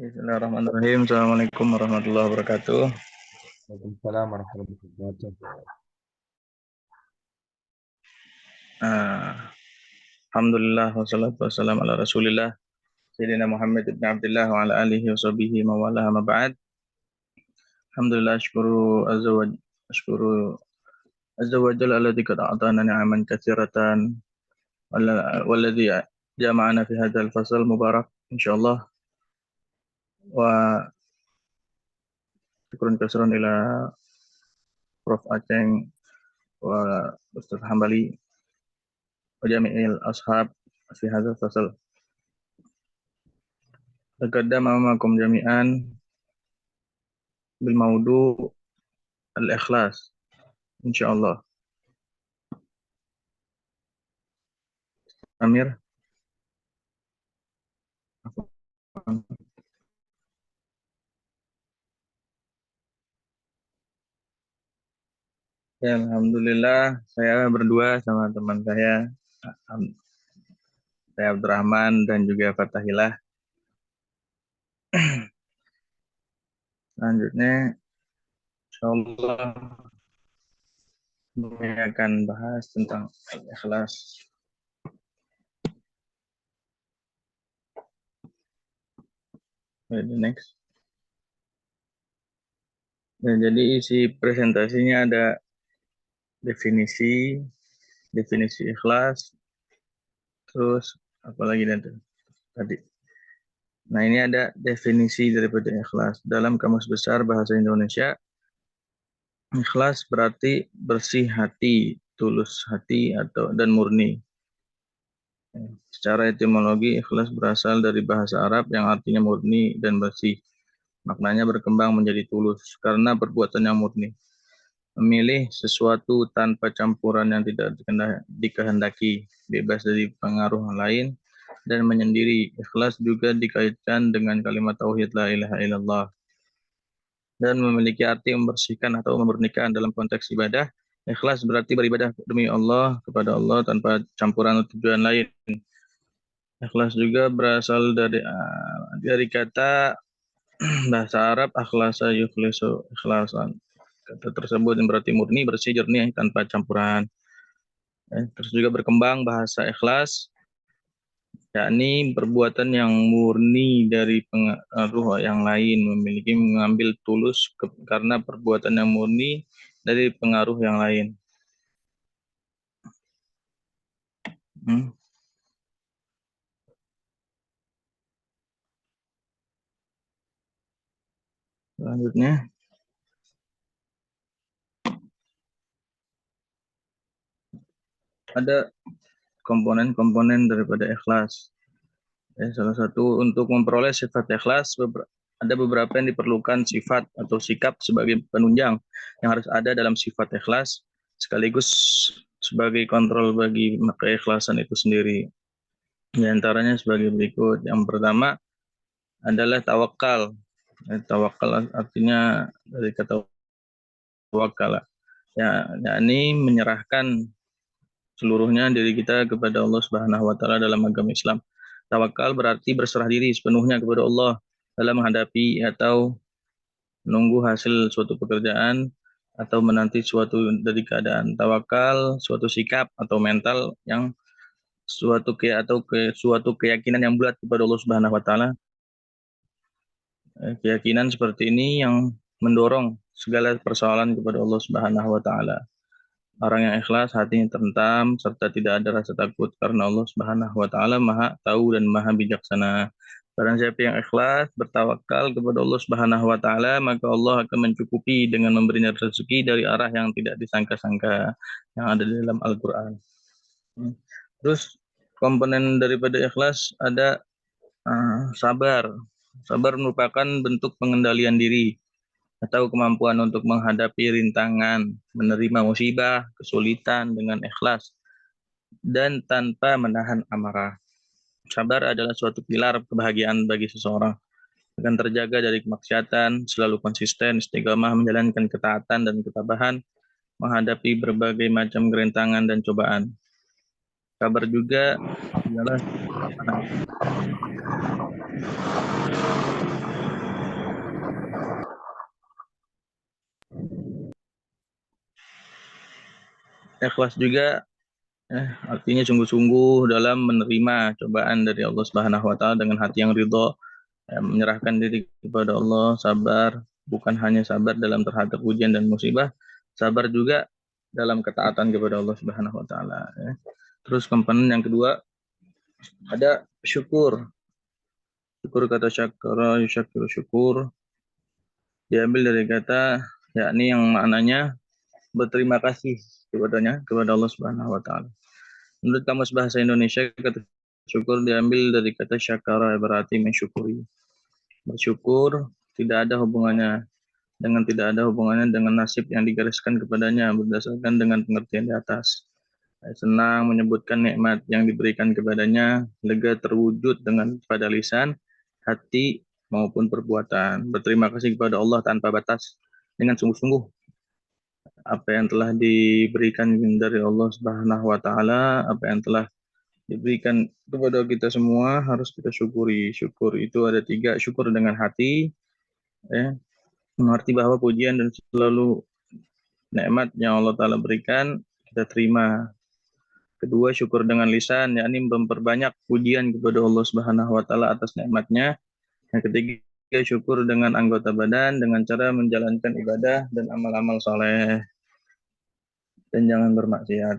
Bismillahirrahmanirrahim. Assalamualaikum warahmatullahi wabarakatuh. Waalaikumsalam warahmatullahi wabarakatuh. Ah, Alhamdulillah wassalatu wassalamu ala Rasulillah Sayyidina Muhammad ibn Abdullah wa ala alihi wa sahbihi wa wala ma ba'd. Alhamdulillah ashkuru azza wa jalla alladzi qad a'tana ni'aman katsiratan walladzi jama'ana fi hadzal fasal mubarak insyaallah wa syukrun katsiran ila Prof Aceng wa Ustaz Hambali wa jami'il ashab fi hadzal fasal. Taqaddama ma'akum jami'an bil maudu al-ikhlas insyaallah. Amir. Ya, alhamdulillah saya berdua sama teman saya, saya Abdurrahman dan juga Fatahillah. Selanjutnya, insyaallah kami akan bahas tentang ikhlas. The next. Nah, jadi isi presentasinya ada definisi ikhlas, terus apa lagi nanti tadi. Nah, ini ada definisi daripada ikhlas dalam Kamus Besar Bahasa Indonesia. Ikhlas berarti bersih hati, tulus hati dan murni. Secara etimologi, ikhlas berasal dari bahasa Arab yang artinya murni dan bersih. Maknanya berkembang menjadi tulus karena perbuatan yang murni. Memilih sesuatu tanpa campuran yang tidak dikehendaki, bebas dari pengaruh lain, dan menyendiri. Ikhlas juga dikaitkan dengan kalimat tauhid la ilaha illallah dan memiliki arti membersihkan atau memurnikan dalam konteks ibadah. Ikhlas berarti beribadah demi Allah, kepada Allah tanpa campuran tujuan lain. Ikhlas juga berasal dari kata bahasa Arab akhlasa yukhlisu ikhlasan. Kata tersebut yang berarti murni, bersih, jernih tanpa campuran. Terus juga berkembang bahasa ikhlas, yakni perbuatan yang murni dari pengaruh yang lain, memiliki mengambil tulus karena perbuatan yang murni dari pengaruh yang lain. Selanjutnya, ada komponen-komponen daripada ikhlas. Salah satu untuk memperoleh sifat ikhlas, ada beberapa yang diperlukan sifat atau sikap sebagai penunjang yang harus ada dalam sifat ikhlas, sekaligus sebagai kontrol bagi keikhlasan itu sendiri. Di antaranya sebagai berikut. Yang pertama adalah tawakal. Tawakal artinya dari kata wakala, yakni menyerahkan seluruhnya diri kita kepada Allah Subhanahu wa taala dalam agama Islam. Tawakal berarti berserah diri sepenuhnya kepada Allah dalam menghadapi atau menunggu hasil suatu pekerjaan atau menanti suatu dari keadaan. Tawakal suatu sikap atau mental yang suatu keyakinan yang bulat kepada Allah Subhanahu wa taala. Keyakinan seperti ini yang mendorong segala persoalan kepada Allah Subhanahu wa taala. Orang yang ikhlas hatinya tentam serta tidak ada rasa takut karena Allah Subhanahu wa taala Maha tahu dan Maha bijaksana. Barang siapa yang ikhlas bertawakal kepada Allah Subhanahu wa taala, maka Allah akan mencukupi dengan memberinya rezeki dari arah yang tidak disangka-sangka yang ada di dalam Al-Qur'an. Terus komponen daripada ikhlas ada sabar. Sabar merupakan bentuk pengendalian diri atau kemampuan untuk menghadapi rintangan, menerima musibah, kesulitan dengan ikhlas, dan tanpa menahan amarah. Sabar adalah suatu pilar kebahagiaan bagi seseorang. Akan terjaga dari kemaksiatan, selalu konsisten, istiqamah menjalankan ketaatan dan ketabahan, menghadapi berbagai macam kerintangan dan cobaan. Sabar juga adalah Ikhlas juga artinya sungguh-sungguh dalam menerima cobaan dari Allah Subhanahu wa taala dengan hati yang ridho, menyerahkan diri kepada Allah, sabar, bukan hanya sabar dalam terhadap ujian dan musibah, sabar juga dalam ketaatan kepada Allah Subhanahu wa taala, ya. Terus komponen yang kedua ada syukur. Syukur, kata syakara yusyakiru syukur diambil dari kata yakni yang maknanya berterima kasih kepada Allah Subhanahu wa taala. Menurut Kamus Bahasa Indonesia, kata syukur diambil dari kata syakara, berarti mensyukuri. Bersyukur tidak ada hubungannya dengan nasib yang digariskan kepadanya berdasarkan dengan pengertian di atas. Senang menyebutkan nikmat yang diberikan kepadanya, lega terwujud dengan pada lisan, hati maupun perbuatan. Berterima kasih kepada Allah tanpa batas dengan sungguh-sungguh apa yang telah diberikan dari Allah Subhanahu wa taala, apa yang telah diberikan kepada kita semua harus kita syukuri. Syukur itu ada tiga: syukur dengan hati, ya, mengerti bahwa pujian dan selalu nikmat yang Allah Ta'ala berikan kita terima. Kedua, syukur dengan lisan, yakni memperbanyak pujian kepada Allah Subhanahu wa taala atas nikmatnya. Yang ketiga, syukur dengan anggota badan dengan cara menjalankan ibadah dan amal-amal soleh dan jangan bermaksiat.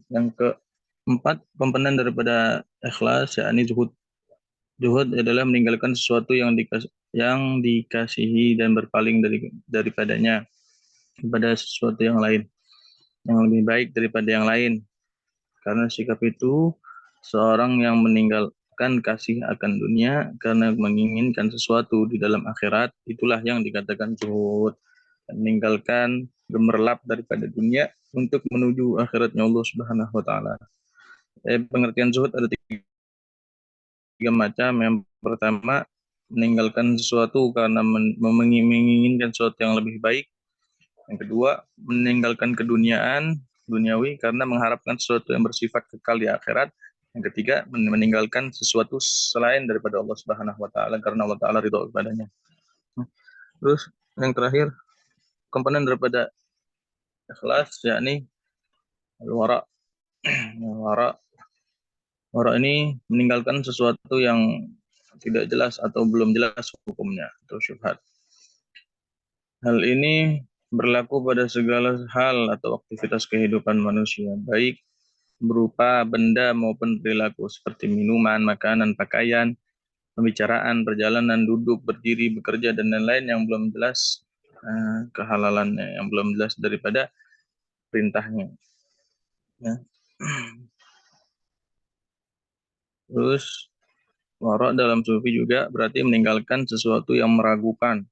Yang keempat, komponen daripada ikhlas yakni zuhud. Zuhud adalah meninggalkan sesuatu yang dikasihi dan berpaling daripadanya kepada sesuatu yang lain, yang lebih baik daripada yang lain. Karena sikap itu, seorang yang meninggalkan kasih akan dunia karena menginginkan sesuatu di dalam akhirat, itulah yang dikatakan zuhud. Meninggalkan gemerlap daripada dunia untuk menuju akhiratnya Allah Subhanahu wa taala. Pengertian zuhud ada tiga macam. Yang pertama, meninggalkan sesuatu karena menginginkan sesuatu yang lebih baik. Yang kedua, meninggalkan keduniaan, duniawi, karena mengharapkan sesuatu yang bersifat kekal di akhirat. Yang ketiga, meninggalkan sesuatu selain daripada Allah Subhanahu wa taala karena Allah taala ridho kepadanya. Terus yang terakhir, komponen daripada ikhlas yakni al-wara. Wara ini meninggalkan sesuatu yang tidak jelas atau belum jelas hukumnya atau syubhat. Hal ini berlaku pada segala hal atau aktivitas kehidupan manusia, baik berupa benda maupun perilaku seperti minuman, makanan, pakaian, pembicaraan, perjalanan, duduk, berdiri, bekerja, dan lain-lain yang belum jelas kehalalannya, yang belum jelas daripada perintahnya. Ya. Terus wara dalam sufi juga berarti meninggalkan sesuatu yang meragukan,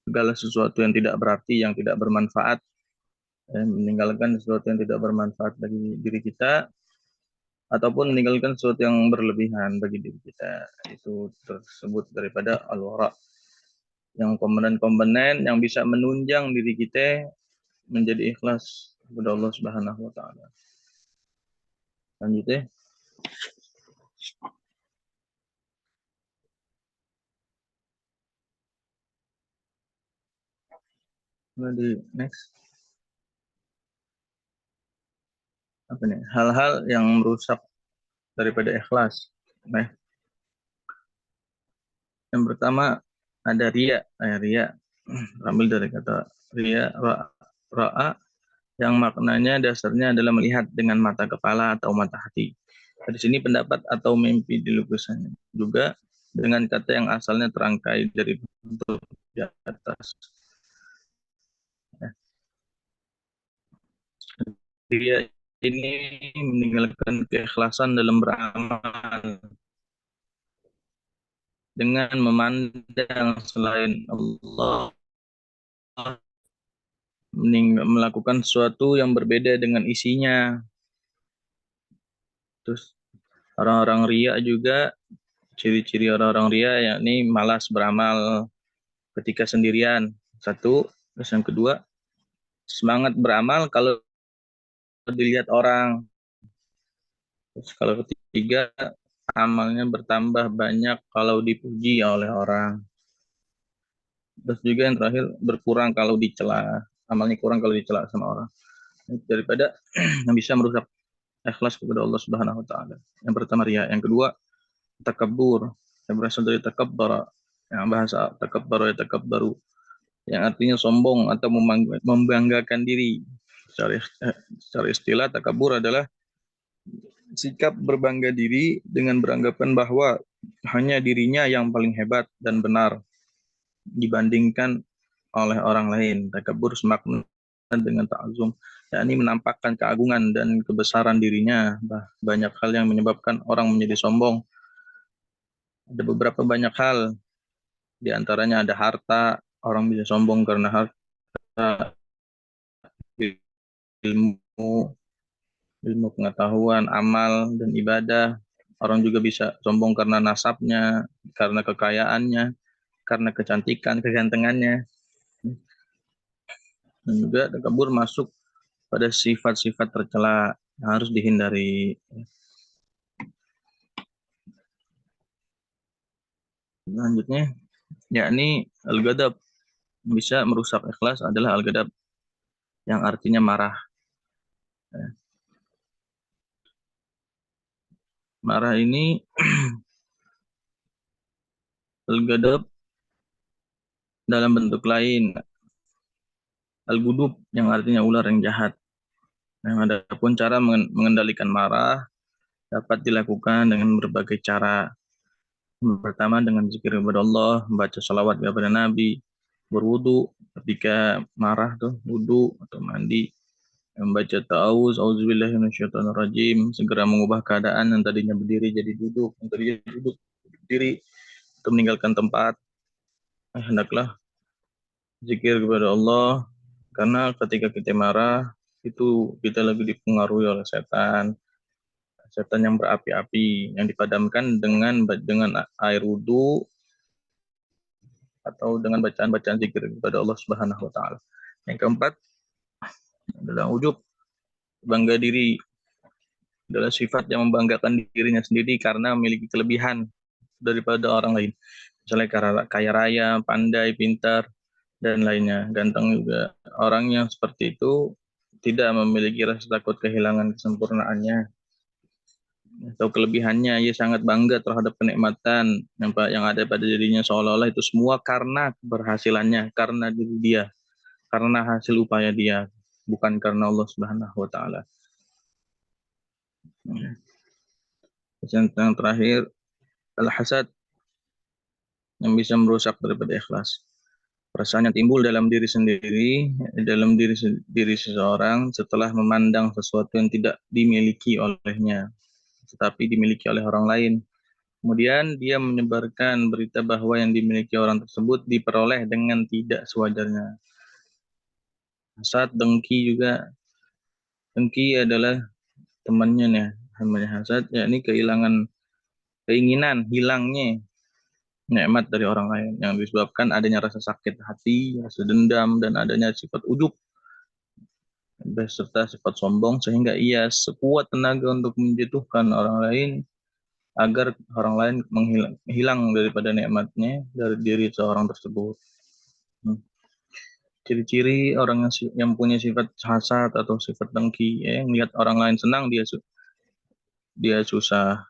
segala sesuatu yang tidak berarti, yang tidak bermanfaat, meninggalkan sesuatu yang tidak bermanfaat bagi diri kita, ataupun meninggalkan sesuatu yang berlebihan bagi diri kita. Itu tersebut daripada al-wara, yang komponen-komponen yang bisa menunjang diri kita menjadi ikhlas kepada Allah Subhanahu wa taala. Lanjut ya. Di next. Apa nih? Hal-hal yang merusak daripada ikhlas. Nah, yang pertama ada riya. Riya ambil dari kata riya, ra'a, yang maknanya dasarnya adalah melihat dengan mata kepala atau mata hati. Di sini pendapat atau mimpi di lukisannya juga dengan kata yang asalnya terangkai dari bentuk di atas. Dia ini meninggalkan keikhlasan dalam beramal dengan memandang selain Allah, melakukan sesuatu yang berbeda dengan isinya. Terus orang-orang riya juga, ciri-ciri orang-orang riya yakni malas beramal ketika sendirian. Satu. Terus yang kedua, semangat beramal kalau dilihat orang. Terus kalau ketiga, amalnya bertambah banyak kalau dipuji oleh orang. Terus juga yang terakhir, berkurang kalau dicela. Amalnya kurang kalau dicela sama orang. daripada yang bisa merusak ikhlas kepada Allah Subhanahu wa taala. Yang pertama riya, yang kedua takabbur, yang berasal dari takabbara, yang bahasa takabbaru ya takabbaru, yang artinya sombong atau membanggakan diri. Secara istilah takabbur adalah sikap berbangga diri dengan beranggapan bahwa hanya dirinya yang paling hebat dan benar dibandingkan oleh orang lain. Takabur semakna dengan ta'zum, yakni menampakkan keagungan dan kebesaran dirinya. Banyak hal yang menyebabkan orang menjadi sombong. Ada beberapa banyak hal, di antaranya ada harta, orang bisa sombong karena harta, ilmu, ilmu pengetahuan, amal, dan ibadah. Orang juga bisa sombong karena nasabnya, karena kekayaannya, karena kecantikan, kegantengannya. Dan juga takabur masuk pada sifat-sifat tercela yang harus dihindari. Selanjutnya, yakni al-ghadab, bisa merusak ikhlas adalah al-ghadab yang artinya marah. Marah ini al-ghadab dalam bentuk lain, al-ghudub yang artinya ular yang jahat. Ada pun cara mengendalikan marah dapat dilakukan dengan berbagai cara. Pertama dengan zikir kepada Allah, membaca salawat kepada Nabi, berwudu ketika marah tuh wudu atau mandi, membaca ta'awuz, auzubillahi minasyaitonirrajim, segera mengubah keadaan yang tadinya berdiri jadi duduk, yang tadinya duduk berdiri, atau meninggalkan tempat. Hendaklah zikir kepada Allah, karena ketika kita marah itu kita lagi dipengaruhi oleh setan, setan yang berapi-api yang dipadamkan dengan air wudu atau dengan bacaan-bacaan zikir kepada Allah Subhanahu wa taala. Yang keempat adalah ujub, bangga diri, adalah sifat yang membanggakan dirinya sendiri karena memiliki kelebihan daripada orang lain. Misalnya karena kaya raya, pandai, pintar, dan lainnya. Ganteng juga. Orang yang seperti itu tidak memiliki rasa takut kehilangan kesempurnaannya atau kelebihannya. Ia sangat bangga terhadap kenikmatan yang ada pada dirinya, seolah-olah itu semua karena keberhasilannya, karena diri dia, karena hasil upaya dia, bukan karena Allah Subhanahu wa taala. Yang terakhir, al-hasad, yang bisa merusak daripada ikhlas. Perasaan yang timbul dalam diri sendiri, dalam diri seseorang setelah memandang sesuatu yang tidak dimiliki olehnya, tetapi dimiliki oleh orang lain. Kemudian dia menyebarkan berita bahwa yang dimiliki orang tersebut diperoleh dengan tidak sewajarnya. Hasad, dengki juga. Dengki adalah temannya nih, namanya hasad, yakni keinginan hilangnya nikmat dari orang lain yang disebabkan adanya rasa sakit hati, rasa dendam, dan adanya sifat ujub beserta sifat sombong, sehingga ia sekuat tenaga untuk menjatuhkan orang lain agar orang lain hilang daripada nikmatnya dari diri seorang tersebut. Ciri-ciri orang yang punya sifat hasad atau sifat dengki, melihat orang lain senang dia susah,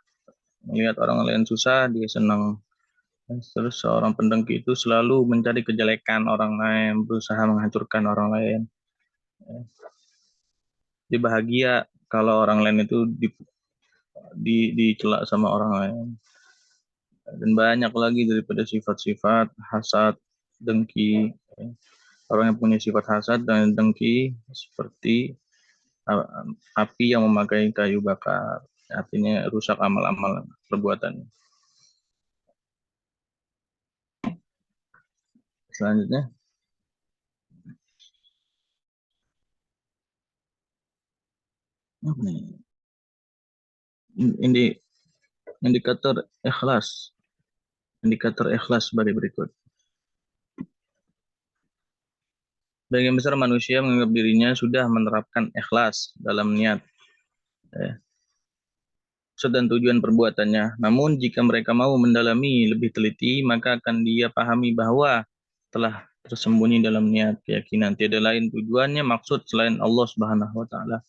melihat orang lain susah dia senang. Terus seorang pendengki itu selalu mencari kejelekan orang lain, berusaha menghancurkan orang lain. Dia bahagia kalau orang lain itu dicela sama orang lain. Dan banyak lagi daripada sifat-sifat hasad, dengki. Orang yang punya sifat hasad dan dengki seperti api yang memakai kayu bakar. Artinya rusak amal-amal perbuatan. Selanjutnya, indikator ikhlas. Indikator ikhlas sebagai berikut. Sebagian besar manusia menganggap dirinya sudah menerapkan ikhlas dalam niat dan tujuan perbuatannya. Namun jika mereka mau mendalami lebih teliti, maka akan dia pahami bahwa telah tersembunyi dalam niat keyakinan. Tiada lain tujuannya maksud selain Allah Subhanahu wa taala.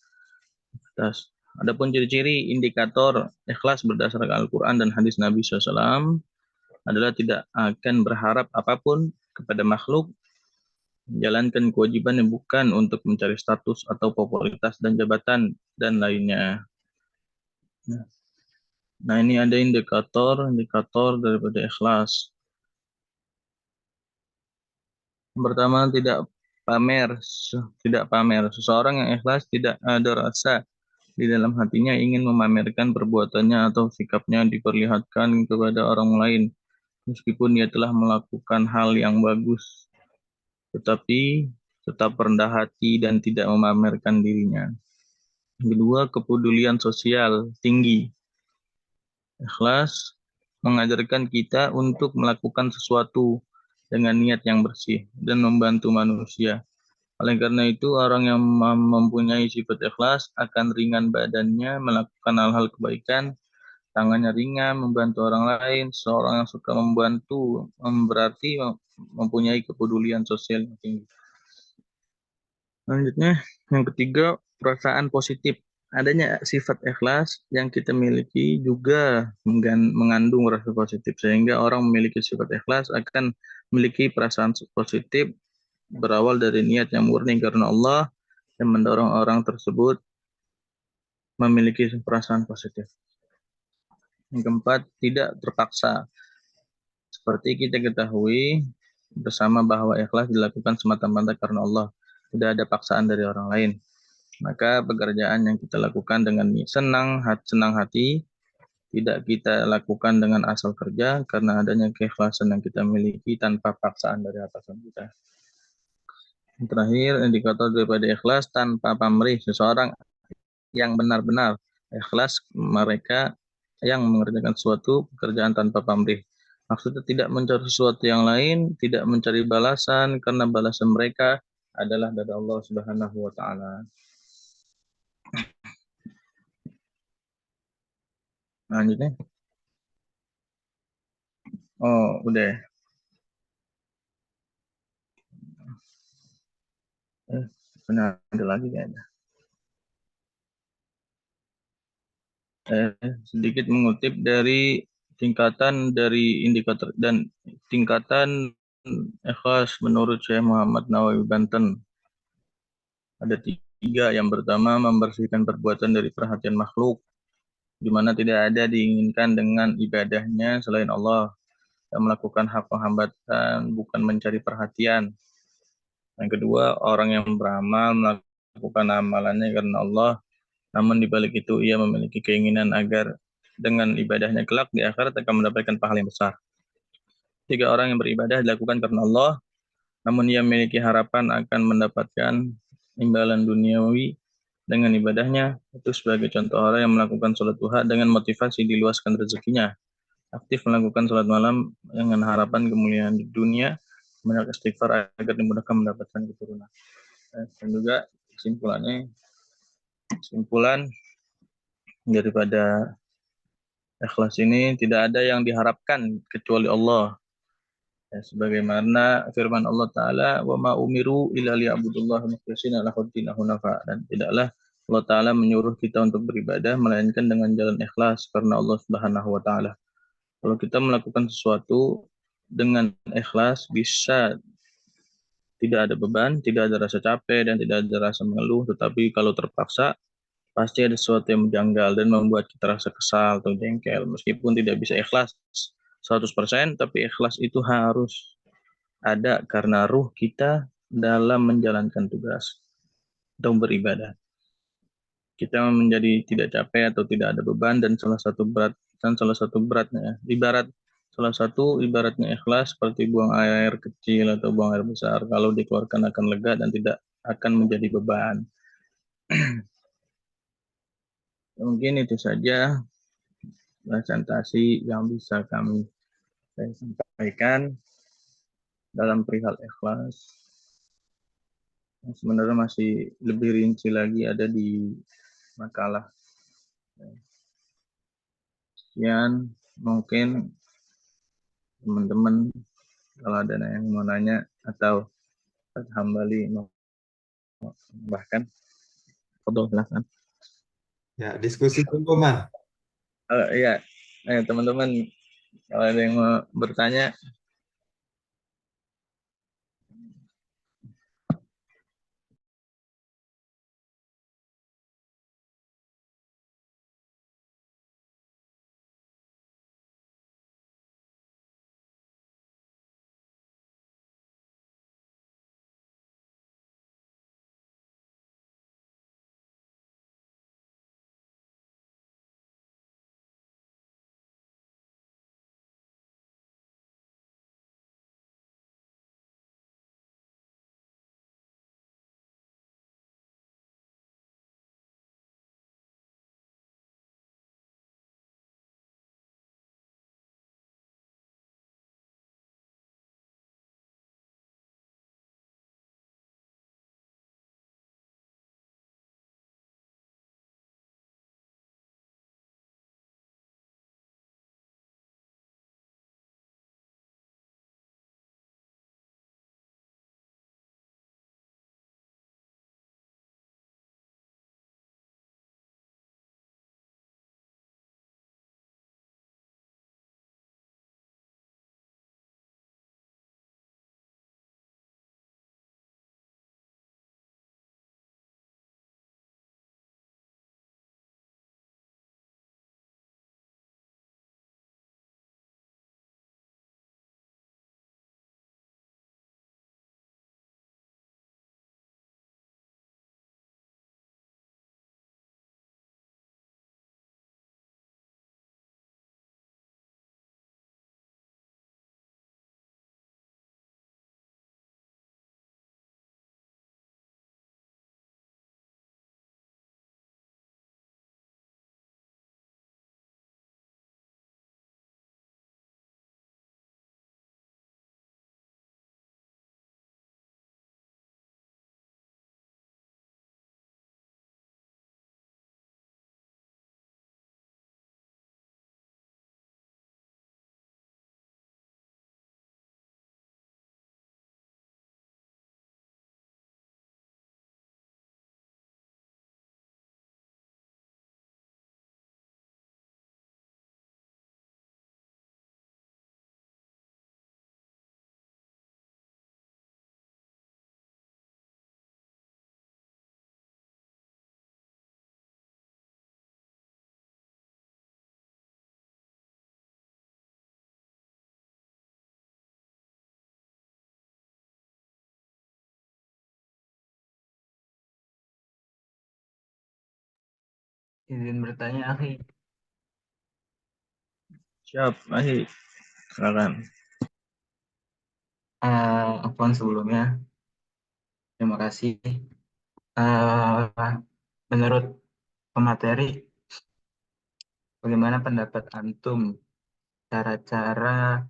Adapun ciri-ciri indikator ikhlas berdasarkan Al-Qur'an dan hadis Nabi SAW adalah tidak akan berharap apapun kepada makhluk, menjalankan kewajibannya bukan untuk mencari status atau popularitas dan jabatan dan lainnya. Nah, ini ada indikator daripada ikhlas. Yang pertama, tidak pamer. Seseorang yang ikhlas tidak ada rasa di dalam hatinya ingin memamerkan perbuatannya atau sikapnya diperlihatkan kepada orang lain, meskipun dia telah melakukan hal yang bagus, tetapi tetap rendah hati dan tidak memamerkan dirinya. Kedua, kepedulian sosial tinggi. Ikhlas mengajarkan kita untuk melakukan sesuatu dengan niat yang bersih dan membantu manusia. Oleh karena itu, orang yang mempunyai sifat ikhlas akan ringan badannya melakukan hal-hal kebaikan, tangannya ringan membantu orang lain. Seorang yang suka membantu berarti mempunyai kepedulian sosial yang tinggi. Selanjutnya, yang ketiga, perasaan positif. Adanya sifat ikhlas yang kita miliki juga mengandung rasa positif, sehingga orang memiliki sifat ikhlas akan memiliki perasaan positif berawal dari niat yang murni karena Allah yang mendorong orang tersebut memiliki perasaan positif. Yang keempat, tidak terpaksa. Seperti kita ketahui bersama bahwa ikhlas dilakukan semata-mata karena Allah, tidak ada paksaan dari orang lain. Maka pekerjaan yang kita lakukan dengan senang hati, tidak kita lakukan dengan asal kerja karena adanya keikhlasan yang kita miliki tanpa paksaan dari atasan kita. Yang terakhir, indikator daripada ikhlas tanpa pamrih. Seseorang yang benar-benar ikhlas mereka yang mengerjakan suatu pekerjaan tanpa pamrih. Maksudnya tidak mencari sesuatu yang lain, tidak mencari balasan karena balasan mereka adalah dari Allah Subhanahu wa taala. Lanjutnya. Oh, udah. Benar ada lagi kayaknya. Sedikit mengutip dari indikator dan tingkatan ikhlas menurut Syekh Muhammad Nawawi Banten. Ada tiga. Yang pertama, membersihkan perbuatan dari perhatian makhluk, di mana tidak ada diinginkan dengan ibadahnya selain Allah, dan melakukan hak penghambatan, bukan mencari perhatian. Yang kedua, orang yang beramal melakukan amalannya karena Allah, namun di balik itu ia memiliki keinginan agar dengan ibadahnya kelak di akhirat akan mendapatkan pahala yang besar. Tiga, orang yang beribadah dilakukan karena Allah, namun ia memiliki harapan akan mendapatkan imbalan duniawi dengan ibadahnya. Itu sebagai contoh orang yang melakukan sholat duha dengan motivasi diluaskan rezekinya, aktif melakukan sholat malam dengan harapan kemuliaan di dunia, banyak istighfar agar dimudahkan mendapatkan keturunan. Dan juga kesimpulan daripada ikhlas ini, tidak ada yang diharapkan kecuali Allah. Ya, sebagaimana firman Allah Ta'ala, wa ma umiru illa liya'budullaha mukhlishina lahuddin hunafa. Dan tidaklah Allah Ta'ala menyuruh kita untuk beribadah, melainkan dengan jalan ikhlas karena Allah Subhanahu wa Ta'ala. Kalau kita melakukan sesuatu dengan ikhlas, bisa tidak ada beban, tidak ada rasa capek, dan tidak ada rasa mengeluh. Tetapi kalau terpaksa, pasti ada sesuatu yang menjanggal dan membuat kita rasa kesal atau jengkel. Meskipun tidak bisa ikhlas 100%, tapi ikhlas itu harus ada karena ruh kita dalam menjalankan tugas atau beribadah. Kita menjadi tidak capek atau tidak ada beban, dan salah satu beratnya ibaratnya ikhlas seperti buang air kecil atau buang air besar. Kalau dikeluarkan akan lega dan tidak akan menjadi beban. Mungkin itu saja presentasi yang bisa kami sampaikan dalam perihal ikhlas. Sebenarnya masih lebih rinci lagi ada di makalah. Sekian, mungkin teman-teman kalau ada yang mau nanya atau Hambali bahkan Fadol silahkan. Ya, diskusi dulu, Man. Ya, teman-teman kalau ada yang mau bertanya. Izin bertanya, akhi. Siap, Ahi, silakan. Afwan sebelumnya, terima kasih. Menurut pemateri, bagaimana pendapat antum cara-cara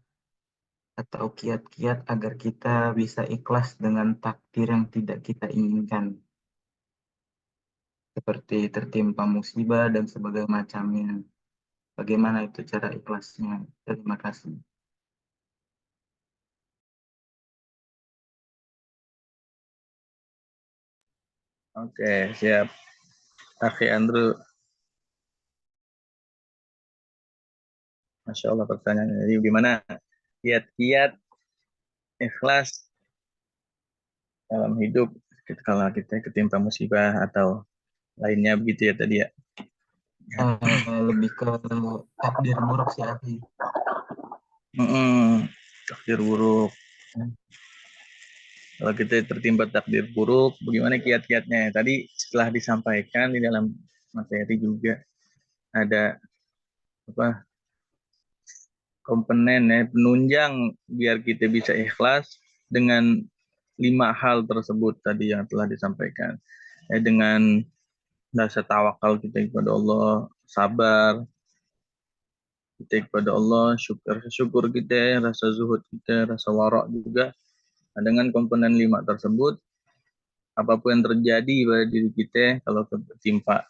atau kiat-kiat agar kita bisa ikhlas dengan takdir yang tidak kita inginkan, seperti tertimpa musibah dan sebagainya macamnya. Bagaimana itu cara ikhlasnya? Terima kasih. Oke, siap. Akhi Andrew, Masya Allah pertanyaannya. Jadi gimana kiat-kiat ikhlas dalam hidup kalau kita ketimpa musibah atau lainnya begitu ya tadi ya. Lebih ke takdir buruk sih, akhi. Takdir buruk. Kalau kita tertimpa takdir buruk, bagaimana kiat-kiatnya? Tadi setelah disampaikan di dalam materi juga ada apa komponen ya penunjang biar kita bisa ikhlas dengan 5 hal tersebut tadi yang telah disampaikan. Dengan rasa tawakal kita kepada Allah, sabar kita kepada Allah, syukur kita, rasa zuhud kita, rasa warak juga. Nah, dengan komponen 5 tersebut, apapun yang terjadi pada diri kita, kalau tertimpa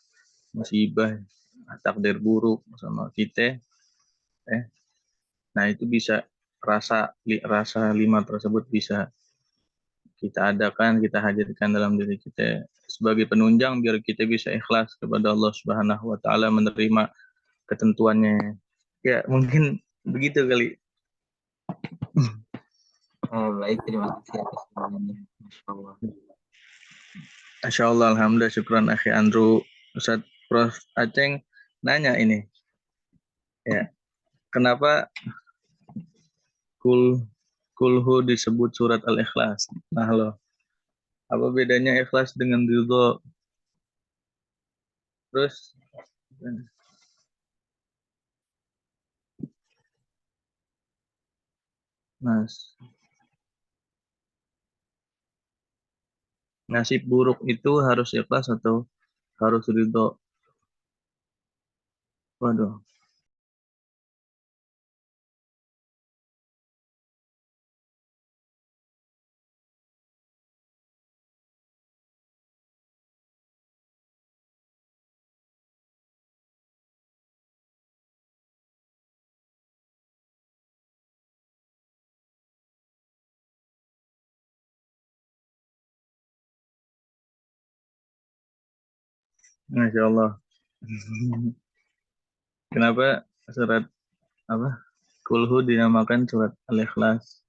musibah, takdir buruk sama kita, nah itu bisa rasa 5 tersebut bisa kita adakan, kita hadirkan dalam diri kita sebagai penunjang biar kita bisa ikhlas kepada Allah Subhanahu wa taala menerima ketentuannya. Ya, mungkin begitu kali. Baik, terima kasih atas jawabannya. Masya Allah. Masya Allah, alhamdulillah, syukran akhi Andrew. Ustaz Prof Aceng nanya ini, ya, kenapa kulhu disebut surat Al-Ikhlas? Nah loh, apa bedanya ikhlas dengan ridho? Terus, Mas, nasib buruk itu harus ikhlas atau harus ridho? Waduh, Masya Allah. Kenapa surat apa? Kulhu dinamakan surat Al-Ikhlas.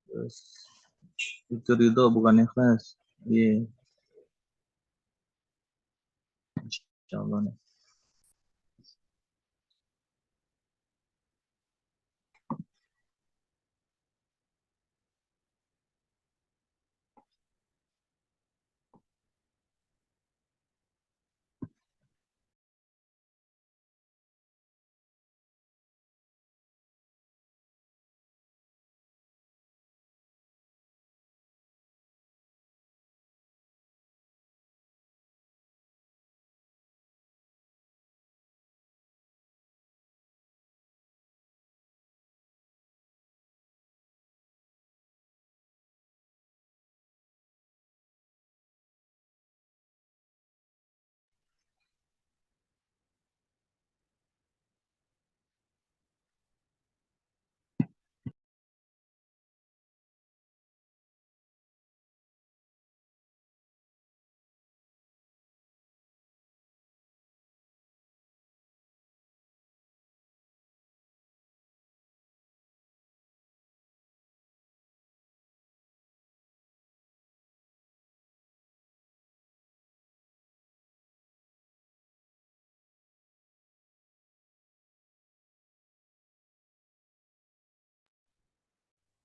Terus itu ridho bukan ikhlas. Iya, Masya Allah nih.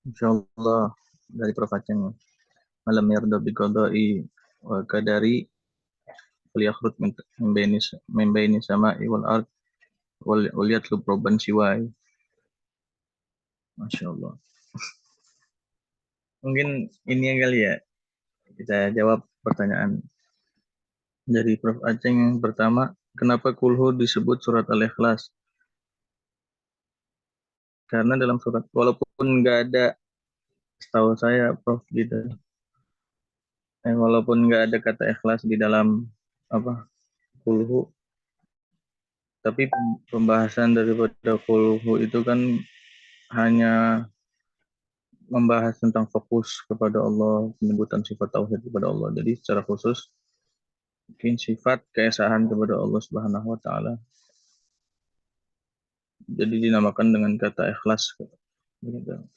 Insya Allah dari Prof Aceng. Malam yarda bi qada'i wa qadari wal yakhrut min baini sama'i wal ard wal yatlub robban siwai. Masya Allah. Mungkin ini yang kali ya, kita jawab pertanyaan dari Prof Aceng yang pertama, kenapa kulhu disebut surat Al-Ikhlas? Karena dalam surat, walaupun nggak ada, setahu saya Prof gitu, walaupun nggak ada kata ikhlas di dalam apa kulhu, tapi pembahasan daripada kulhu itu kan hanya membahas tentang fokus kepada Allah, penyebutan sifat tauhid kepada Allah. Jadi secara khusus mungkin sifat keesaan kepada Allah Subhanahu wa taala. Jadi dinamakan dengan kata ikhlas. Begitu.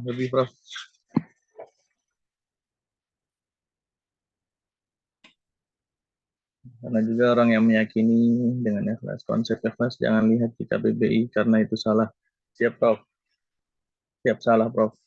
Lebih Prof. Karena juga orang yang meyakini dengan ikhlas, konsep ikhlas jangan lihat kita BBI karena itu salah. Siap Prof. Siap salah Prof.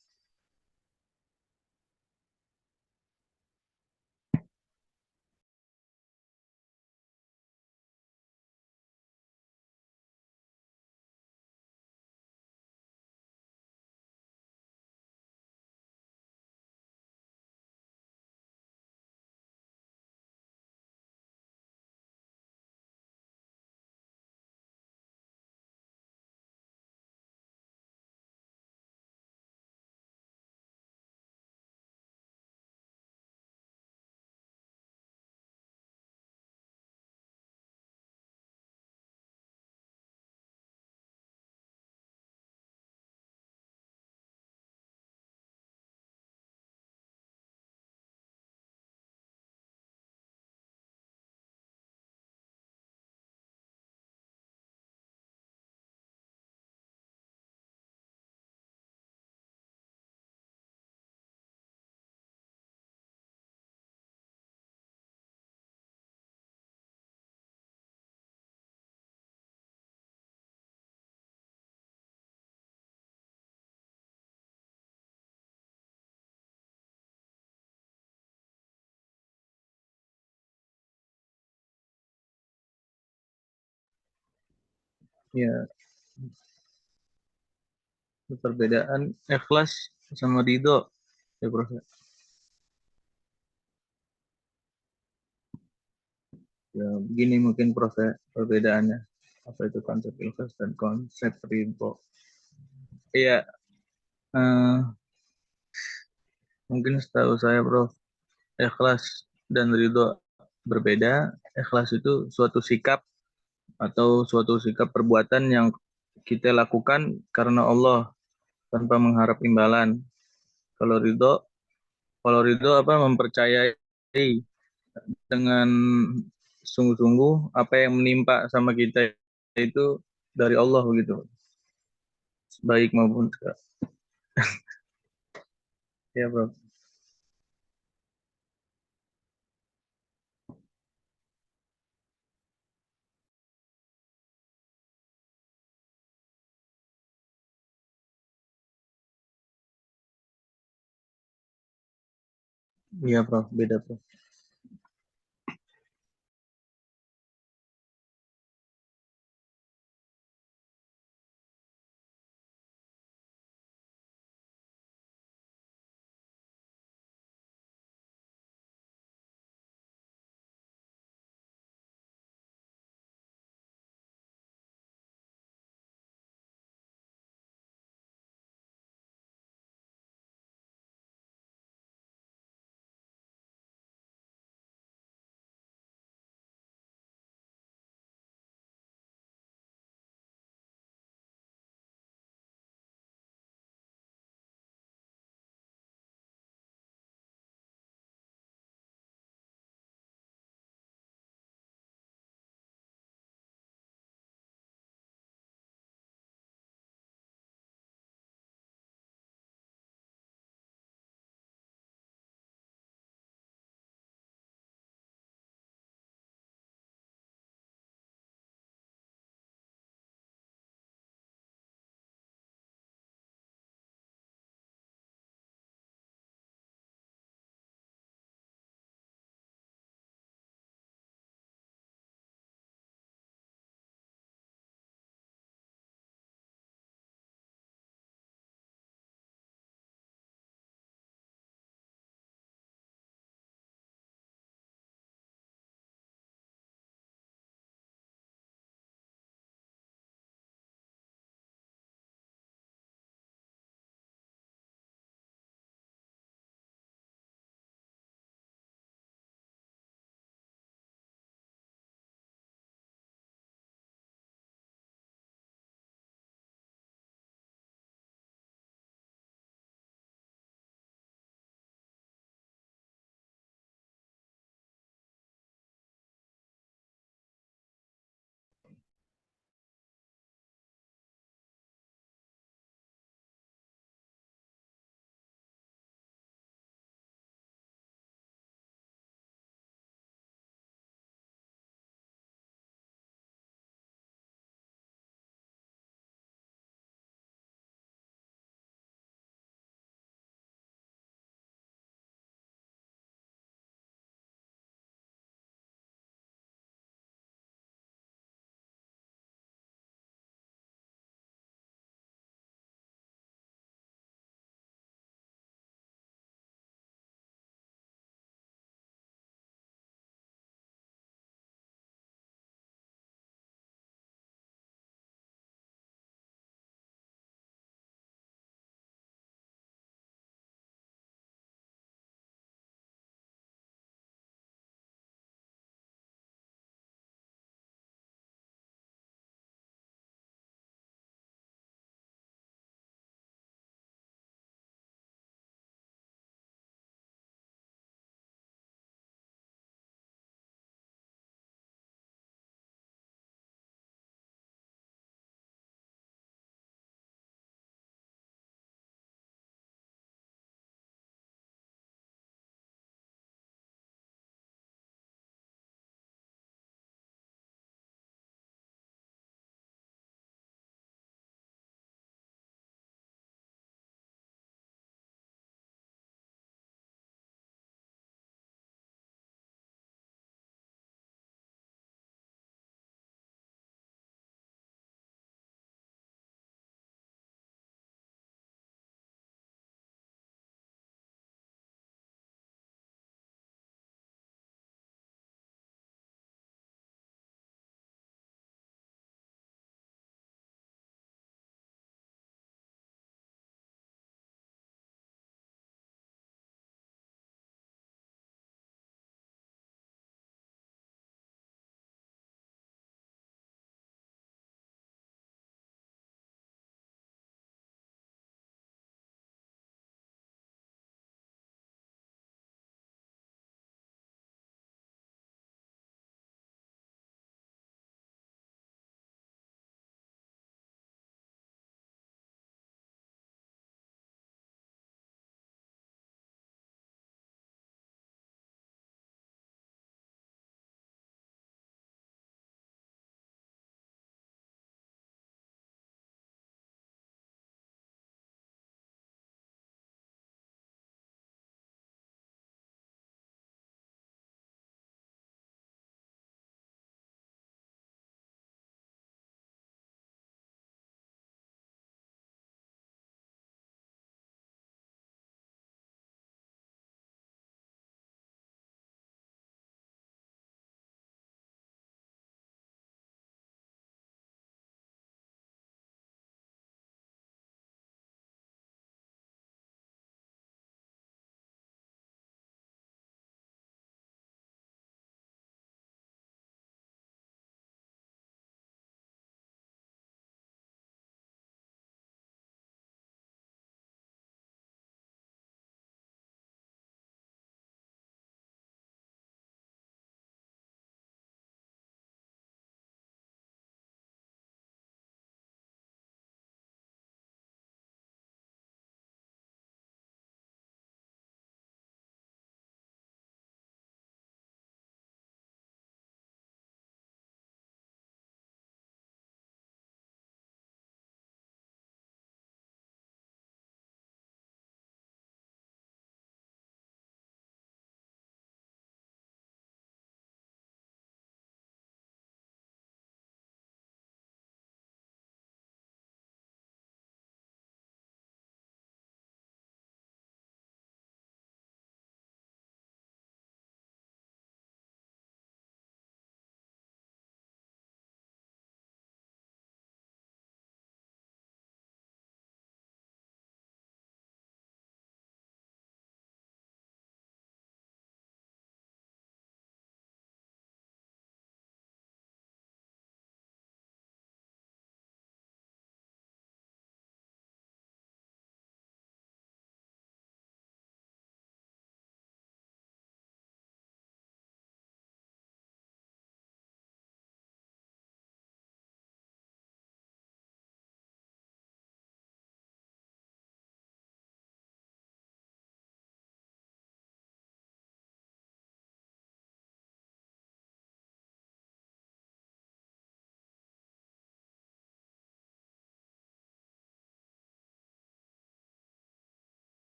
Ya, perbedaan ikhlas sama ridho ya Prof. Ya, begini mungkin Prof ya, perbedaannya. Apa itu konsep ikhlas dan konsep ridho? Iya, eh, mungkin setahu saya Prof, ikhlas dan ridho berbeda. Ikhlas itu suatu sikap atau suatu sikap perbuatan yang kita lakukan karena Allah tanpa mengharap imbalan. Kalau ridho, kalau ridho apa mempercayai dengan sungguh-sungguh apa yang menimpa sama kita itu dari Allah gitu, baik maupun ya bro. Iya bro, beda bro.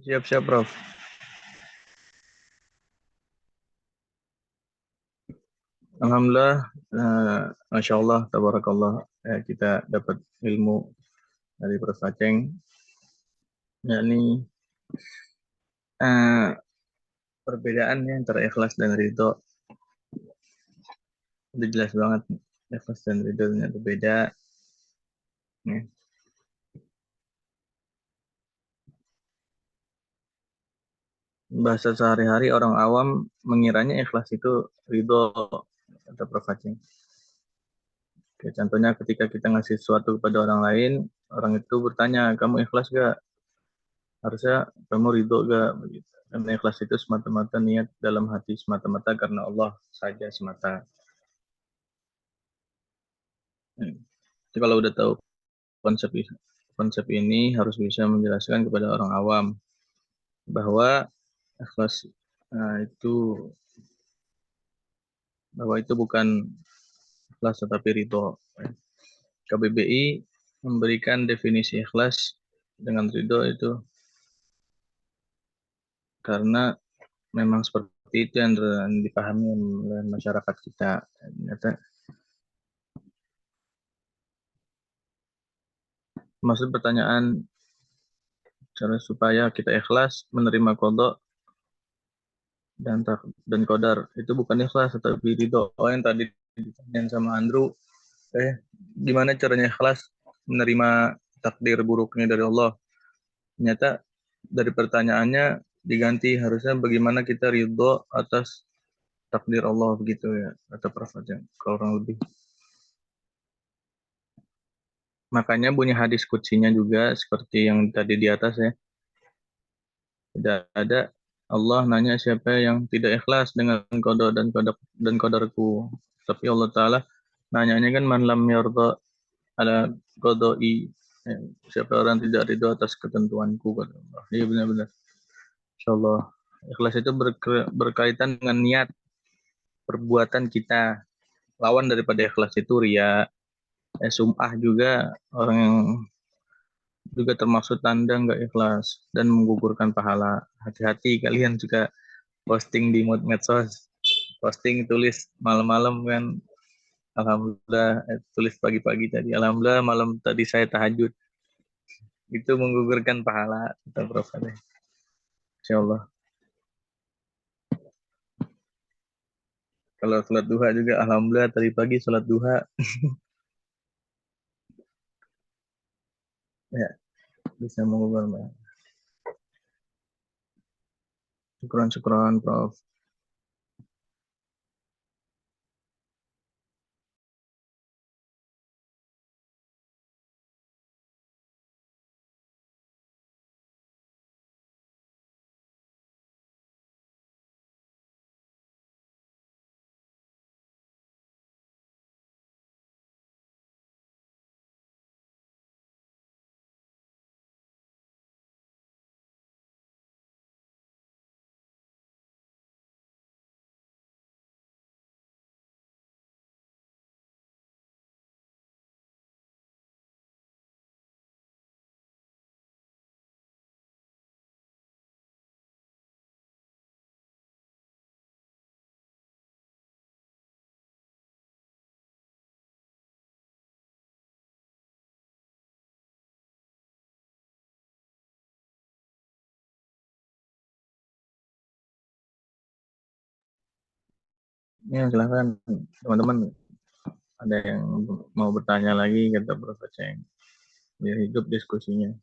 Siap-siap, Prof. Alhamdulillah, Masya Allah, tabarakallah, kita dapat ilmu dari Prof. Aceng, yakni eh, perbedaannya antara ikhlas dan ridho. Udah jelas banget, ikhlas dan ridho ternyata beda. Nih. Bahasa sehari-hari orang awam mengiranya ikhlas itu ridho, kata Prof. Aceng. Oke, contohnya ketika kita ngasih sesuatu kepada orang lain, orang itu bertanya, kamu ikhlas gak? Harusnya kamu ridho gak? Begitu. Karena ikhlas itu semata-mata niat dalam hati, semata-mata karena Allah saja semata. Jadi kalau udah tahu konsep ini harus bisa menjelaskan kepada orang awam bahwa ikhlas itu bukan ikhlas tetapi ridho. KBBI memberikan definisi ikhlas dengan ridho itu karena memang seperti itu yang dipahami oleh masyarakat kita. Ternyata maksud pertanyaan cara supaya kita ikhlas menerima qada dan qadar itu bukan ikhlas tetapi ridho. Oh, yang tadi ditanyain sama Andrew, gimana caranya ikhlas menerima takdir buruknya dari Allah? Ternyata dari pertanyaannya diganti harusnya bagaimana kita ridho atas takdir Allah, begitu ya, kata Prof. Ajeng, kalau orang lebih. Makanya bunyi hadis kutsinya juga seperti yang tadi di atas ya. Tidak ada Allah nanya siapa yang tidak ikhlas dengan qada dan qadarku. Tapi Allah Ta'ala nanyanya kan man lam yarda ala qadai. Siapa orang tidak ridho atas ketentuanku, kata Allah. Iya benar-benar. Insyaallah. Ikhlas itu berkaitan dengan niat perbuatan kita. Lawan daripada ikhlas itu ria, sum'ah juga, orang yang juga termasuk tanda nggak ikhlas dan menggugurkan pahala. Hati-hati kalian juga posting di medsos, posting tulis malam-malam kan, alhamdulillah, tulis pagi-pagi tadi, alhamdulillah malam tadi saya tahajud, itu menggugurkan pahala, kata Prof. Insyaallah. Kalau sholat duha juga, alhamdulillah tadi pagi sholat duha, ya bisa menggugurkan pahala. Syukran, Prof. Ya silahkan teman-teman, ada yang mau bertanya lagi, kata Prof. Ceng, biar hidup diskusinya.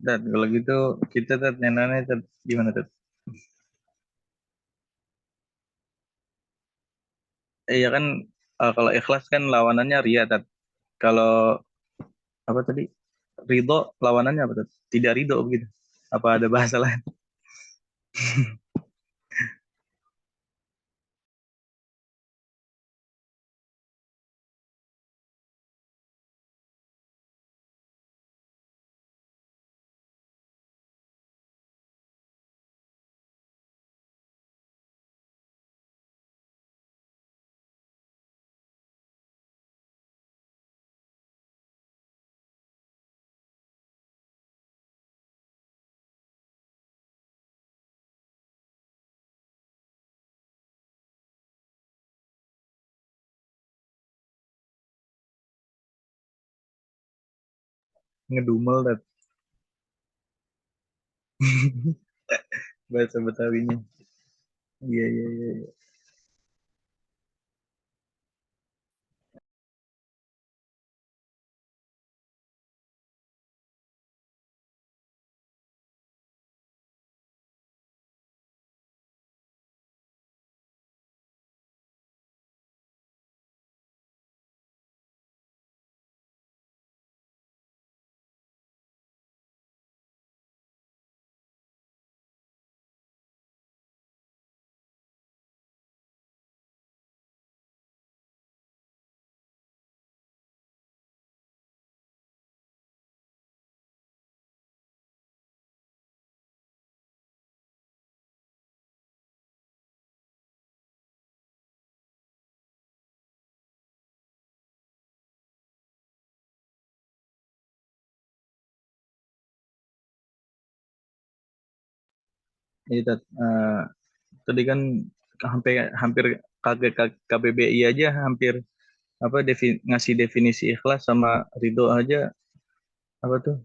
Dan kalau gitu kita Tat, nyanyiannya Tat, gimana Tat? Iya kan, kalau ikhlas kan lawanannya ria Tat. Kalau apa tadi? Ridho lawanannya apa Tat? Tidak ridho begitu. Apa ada bahasa lain? Ngedumel Tat. Bahasa Betawinya. Iya, iya, iya. Iya. Iya, Tat. Tadi kan hampir hampir KBBI aja hampir apa ngasih definisi ikhlas sama ridho aja apa tuh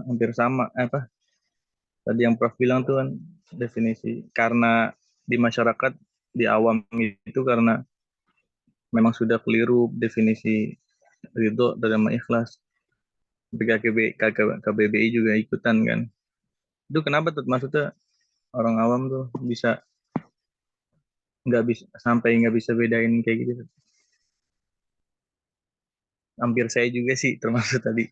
hampir sama apa tadi yang Prof bilang tuh kan definisi karena di masyarakat di awam itu karena memang sudah keliru definisi ridho dalam ikhlas. Tapi KBBI juga ikutan kan. Itu kenapa tuh maksudnya orang awam tuh bisa nggak bisa sampai nggak bisa bedain kayak gitu. Hampir saya juga sih termasuk tadi.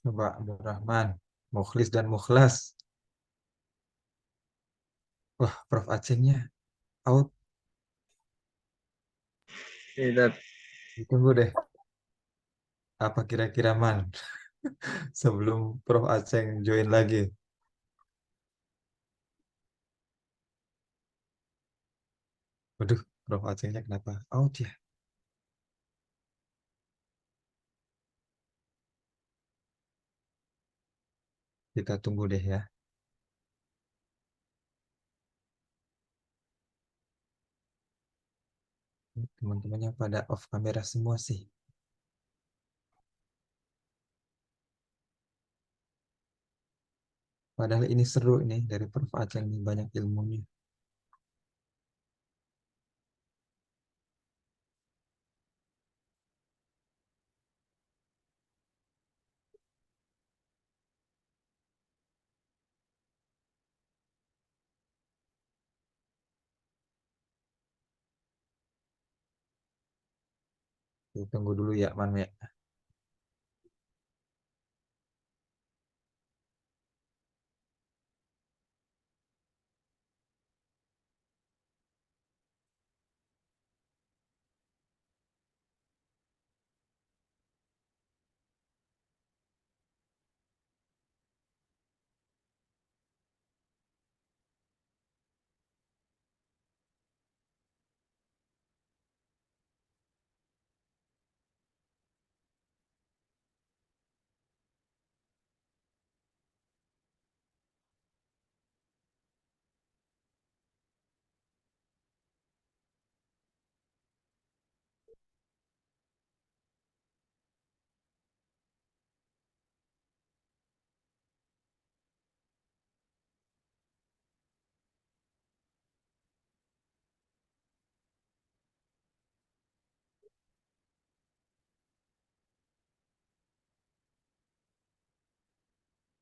Coba Abdurrahman. Mukhlis dan Mukhlas. Wah, Prof Acengnya out. Tidak. Tunggu deh. Apa kira-kira Man? Sebelum Prof Aceng join lagi. Waduh, Prof Acengnya kenapa out ya? Kita tunggu deh ya. Teman-temannya pada off kamera semua sih. Padahal ini seru ini dari Prof Aceng ini banyak ilmunya. Kita tunggu dulu ya, Man ya.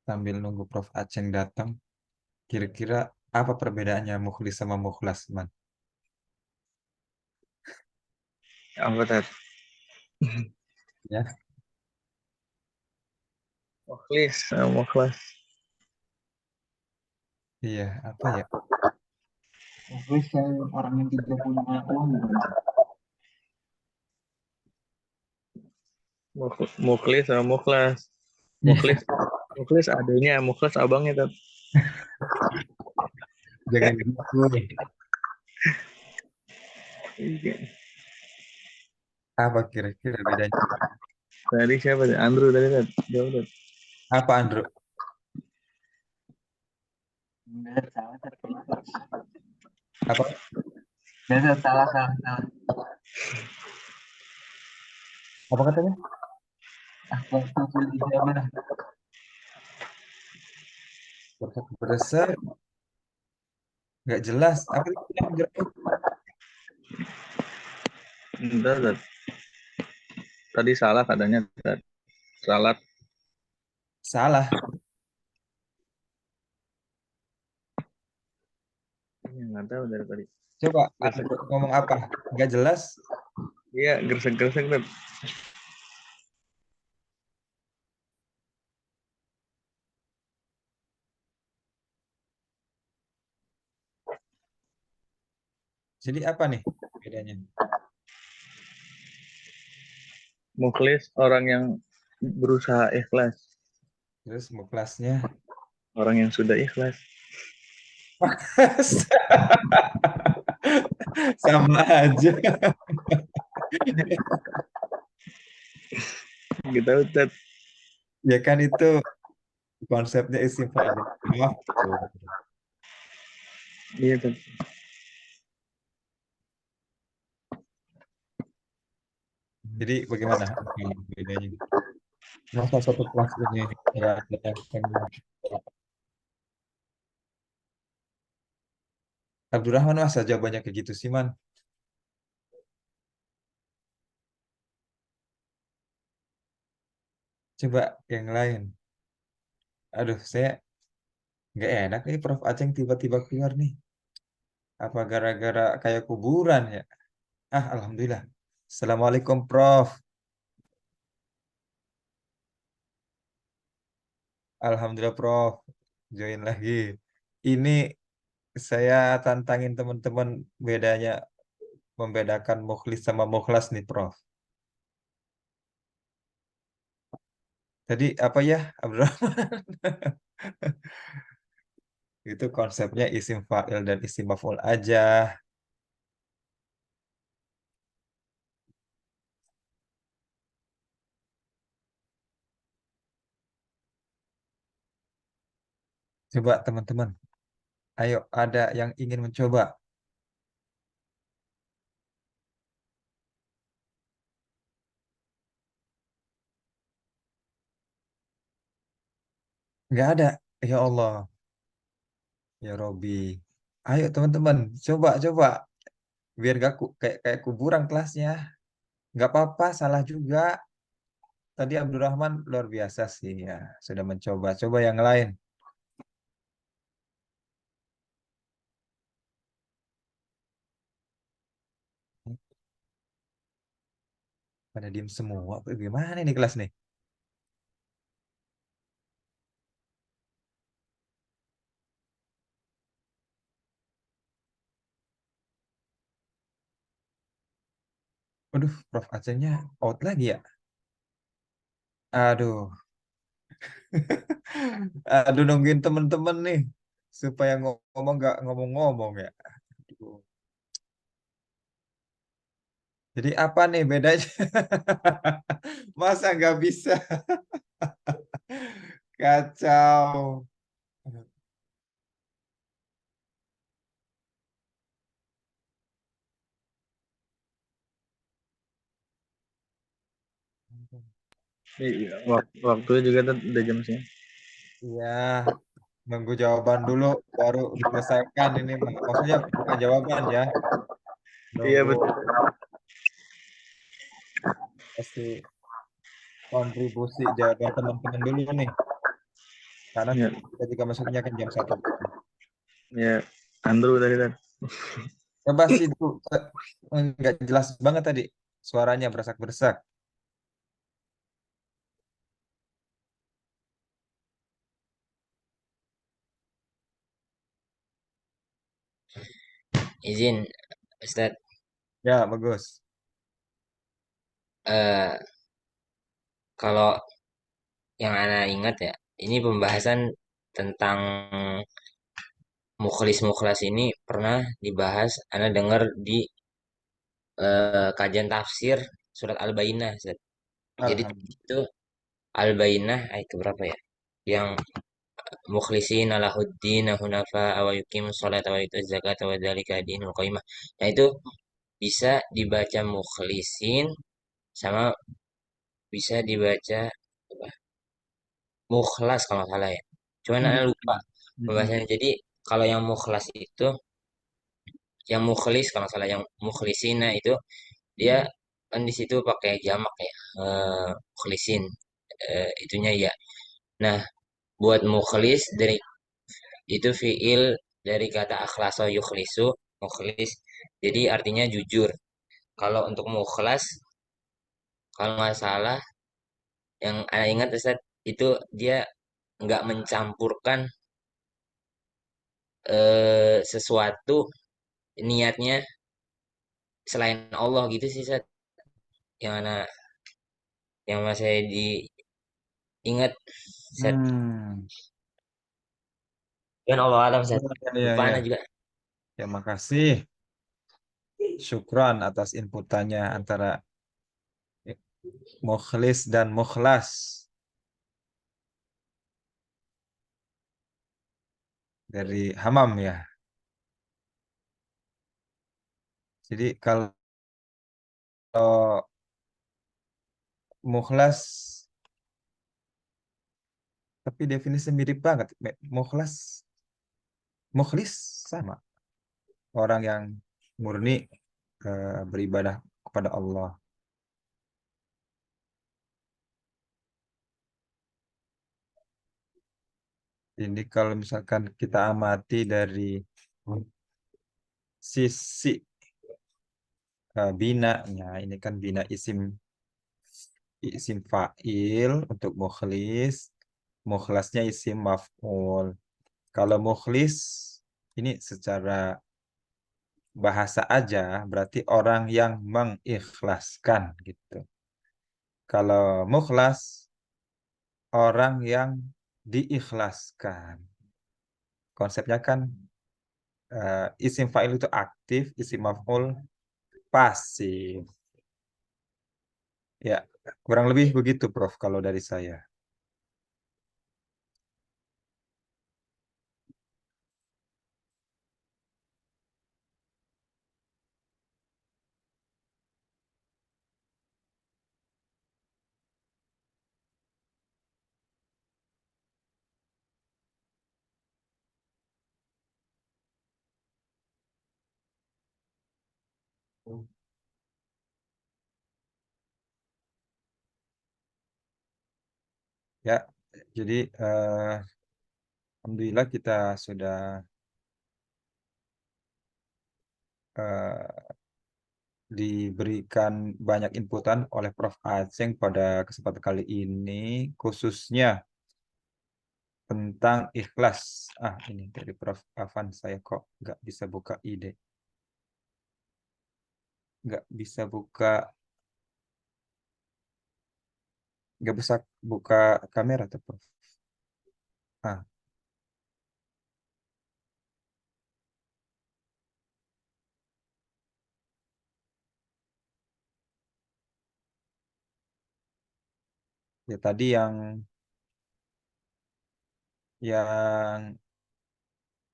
Sambil nunggu Prof Aceng datang, kira-kira apa perbedaannya Mukhlis sama Mukhlas, Man? Apa tadi? Ya, Mukhlis sama Mukhlas. iya, apa ya? Mukhlis yang orang yang tidak punya uang bukan? Mukhlis sama Mukhlas. Iya, Mukhlis adanya, Mukhlas abangnya Tat. jangan gitu. Apa kira-kira bedanya? Tadi siapa tadi? Andrew tadi Tat. Jawab Tat. Apa Andrew? Enggak, salah, Apa? enggak, salah, salah, salah. Apa katanya? Waktu kuliah mana? Berdasar nggak jelas. Apa itu yang jelas? Entar, Tat. Tadi salah katanya Tat. Salah. Salah. Nggak tahu dari tadi. Coba Gresek. Andrew ngomong apa? Nggak jelas. Iya, gresek-gresek Tat. Jadi apa nih bedanya? Mukhlis orang yang berusaha ikhlas. Terus mau kelasnya? Orang yang sudah ikhlas. Sama aja. Gitu Tat. Ya kan itu konsepnya istighfar. Maaf. Iya Tat. Jadi bagaimana bedanya? Masa satu kelas ini nggak ada yang Abdurrahman masa jawabannya kayak gitu sih, Man? Coba yang lain. Aduh, saya nggak enak nih Prof Aceng tiba-tiba keluar nih. Apa gara-gara kayak kuburan ya? Ah, Alhamdulillah. Assalamualaikum, Prof. Alhamdulillah Prof. Join lagi. Ini saya tantangin teman-teman bedanya membedakan mukhlis sama mukhlas nih Prof. Tadi apa ya Abdurrahman? Itu konsepnya isim fa'il dan isim maf'ul aja. Coba teman-teman, ayo ada yang ingin mencoba? Nggak ada. Ya Allah, ya Robi. Ayo teman-teman, coba. Biar gak kayak kayak kuburan kelasnya. Nggak apa-apa, salah juga. Tadi Abdurrahman luar biasa sih ya, sudah mencoba. Coba yang lain. Pada diem semua. Gimana ini kelas nih? Aduh, Prof Acehnya out lagi ya. Aduh, aduh nungguin temen-temen nih supaya ngomong nggak ngomong-ngomong ya. Aduh. Jadi apa nih bedanya? Masa nggak bisa? Kacau. Iya, waktunya juga udah jam sih. Iya, nunggu jawaban dulu baru diselesaikan ini. Maksudnya bukan jawaban ya, Iya nunggu betul. pasti kontribusi jawaban teman-teman dulu nih. Karena Ya, kita juga masuknya kan jam 1. ya. Andrew tadi kan. Coba sih itu nggak jelas banget tadi. Suaranya bersak-bersak. Izin, Ustadz, Ya, bagus. eh kalau yang Ana ingat ya, ini pembahasan tentang mukhlis-mukhlas ini pernah dibahas, Ana dengar di kajian tafsir surat Al-Bayyinah, Ustadz. Jadi Alhamdulillah. itu Al-Bayyinah ayat keberapa ya? Yang mukhlisin lahuddin hunafa wa yuqimus sholata wa yutuz zakata wa dzalika dinul qayyimah. Nah, itu bisa dibaca mukhlisin sama bisa dibaca apa, mukhlas kalau nggak salah ya. Cuman Hmm. Ana lupa Mm-mm. pembahasannya. Jadi kalau yang mukhlas itu, yang mukhlis kalau nggak salah, yang mukhlisina itu dia kan di situ pakai jamak ya, mukhlisin, itunya ya. Nah, buat mukhlis dari itu fiil dari kata akhlaso yukhlisu, mukhlis. Jadi artinya jujur. Kalau untuk mukhlas, kalau nggak salah, yang Ana ingat Ustaz, itu dia nggak mencampurkan sesuatu niatnya selain Allah gitu sih Sat. Yang anak yang masih diingat Sat. Hmm. Kan Allah alam Sat. Ya, Lupa ya. anak juga. Ya, makasih. Syukran atas inputannya antara mukhlis dan mukhlas dari Hamam ya. Jadi kalau mukhlas, tapi definisi mirip banget. Mukhlas, mukhlis sama. Orang yang murni beribadah kepada Allah. Ini kalau misalkan kita amati dari sisi binanya, ini kan bina isim fa'il untuk mukhlis. Mukhlasnya isim maf'ul. Kalau mukhlis ini secara bahasa aja berarti orang yang mengikhlaskan gitu. Kalau mukhlas orang yang diikhlaskan. Konsepnya kan isim fa'il itu aktif, isim maf'ul pasif. Ya, kurang lebih begitu Prof kalau dari saya. Ya, jadi alhamdulillah kita sudah eh, diberikan banyak inputan oleh Prof. Aceng pada kesempatan kali ini, khususnya tentang ikhlas. Ini dari Prof. Afan, saya kok nggak bisa buka ide. Nggak bisa buka kamera tuh, Prof. Ah, ya tadi yang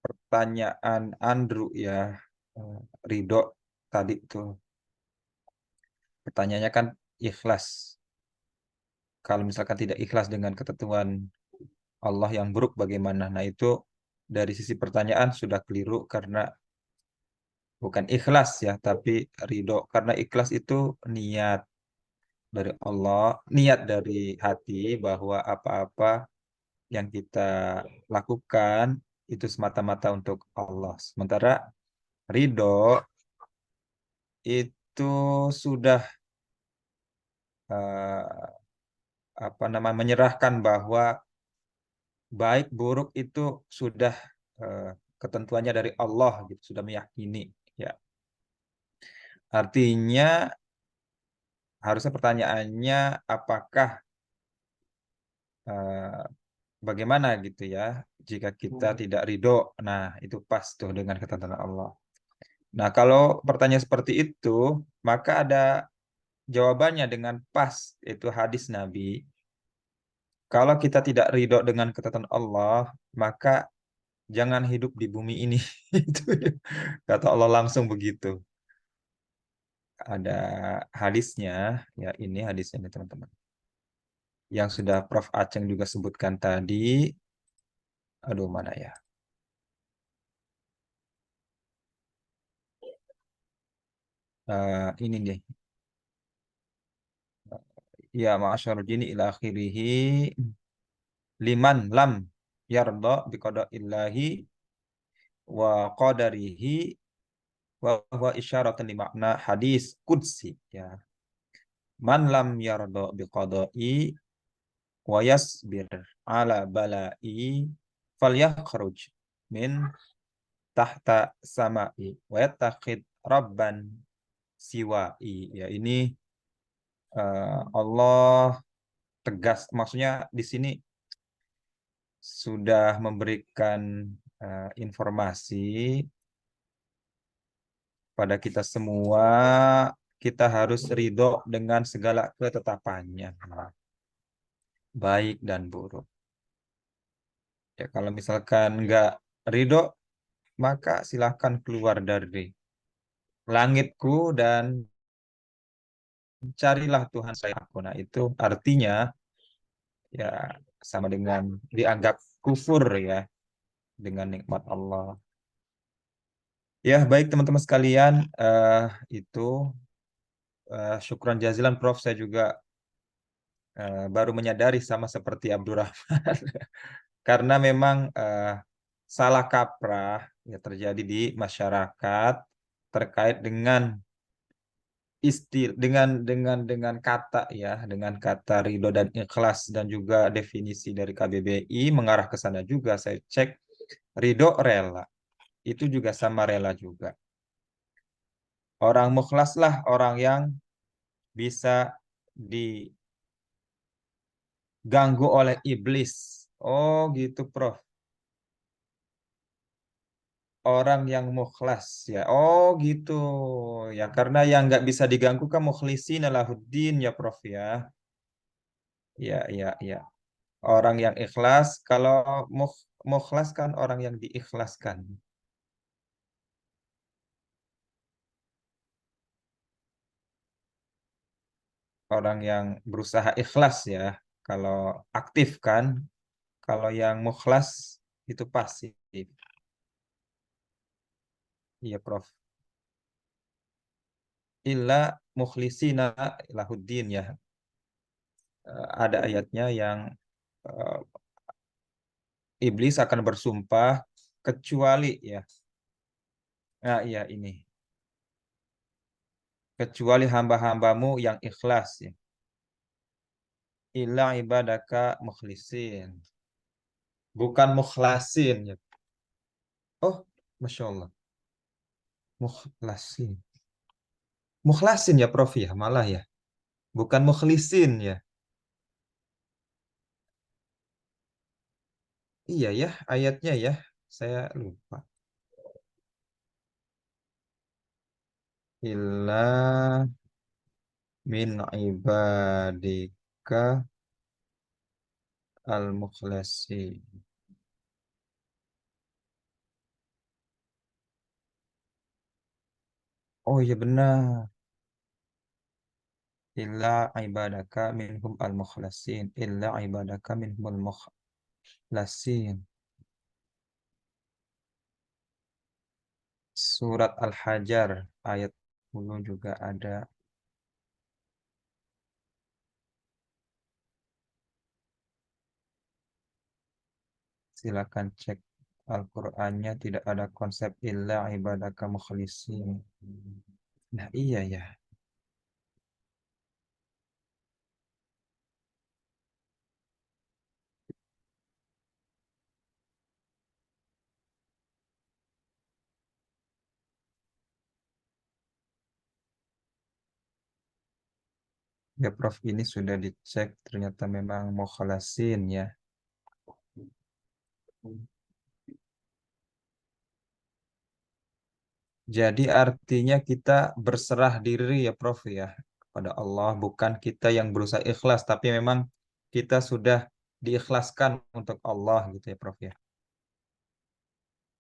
pertanyaan Andrew ya, eh, Ridho tadi tuh. Pertanyaannya kan ikhlas. Kalau misalkan tidak ikhlas dengan ketentuan Allah yang buruk bagaimana? Nah, itu dari sisi pertanyaan sudah keliru karena bukan ikhlas ya, tapi ridho. Karena ikhlas itu niat dari Allah, niat dari hati bahwa apa-apa yang kita lakukan itu semata-mata untuk Allah. Sementara ridho itu sudah eh, menyerahkan bahwa baik buruk itu sudah eh, ketentuannya dari Allah gitu, sudah meyakini ya. Artinya harusnya pertanyaannya apakah eh, bagaimana gitu ya jika kita tidak ridho. Nah, itu pas tuh dengan ketentuan Allah. Nah, kalau pertanyaan seperti itu, maka ada jawabannya dengan pas, itu hadis Nabi. Kalau kita tidak ridho dengan ketentuan Allah, maka jangan hidup di bumi ini. Itu kata Allah langsung begitu. Ada hadisnya, ya ini hadisnya nih teman-teman. Yang sudah Prof. Aceng juga sebutkan tadi. Aduh, mana ya? Ini nih. Ya, ma'asyarul jini ila akhirihi. Liman lam yarda biqada'illahi wa qadarihi wa huwa isyaratan li makna hadis qudsi ya. Man lam yarda biqada'i wa yasbir ala bala'i falyakhruj min tahta sama'i wa yattakhid rabban siwa'i. Ya, ini Allah tegas, maksudnya di sini sudah memberikan informasi pada kita semua, kita harus ridho dengan segala ketetapannya, baik dan buruk. Ya, kalau misalkan nggak ridho, maka silahkan keluar dari langitku dan carilah Tuhan saya aku. Nah, itu artinya ya sama dengan dianggap kufur ya dengan nikmat Allah. Ya, baik teman-teman sekalian, itu syukran jazilan Prof. Saya juga baru menyadari sama seperti Abdurrahman karena memang salah kaprah ya terjadi di masyarakat terkait dengan dengan kata ya, dengan kata ridho dan ikhlas dan juga definisi dari KBBI mengarah ke sana juga. Saya cek ridho rela, itu juga sama rela juga. Orang mukhlas lah orang yang bisa diganggu oleh iblis. Oh gitu, Prof. Orang yang mukhlas ya. Oh gitu. Ya karena yang nggak bisa diganggu kan mukhlisin lahuddin ya, Prof ya. Ya, ya, ya. Orang yang ikhlas, kalau mukhlas kan orang yang diikhlaskan. Orang yang berusaha ikhlas ya. Kalau aktif kan, kalau yang mukhlas itu pasif. Iya, Prof. Illa mukhlisina lahuddin ya. Ada ayatnya yang eh, iblis akan bersumpah kecuali ya. Nah, iya ini. Kecuali hamba-hambamu yang ikhlas ya. Illa ibadaka mukhlisin. Bukan mukhlasin ya. Oh, Masya Allah. Mukhlasin. Mukhlasin ya, Prof ya, malah ya. Bukan mukhlisin ya. Iya ya, ayatnya ya. Saya lupa. Illa min ibadika al-mukhlasin. Oh iya benar. Illa ibadaka minhum al-mukhlasin. Illa ibadaka minhum al-mukhlasin. Surat Al-Hajar ayat 10 juga ada. Silakan cek Al-Qur'annya, tidak ada konsep illa ibadaka mukhlisin. Nah, iya ya. Ya, Prof, ini sudah dicek ternyata memang mukhlasin ya. Jadi artinya kita berserah diri ya, Prof ya, kepada Allah, bukan kita yang berusaha ikhlas, tapi memang kita sudah diikhlaskan untuk Allah gitu ya, Prof ya.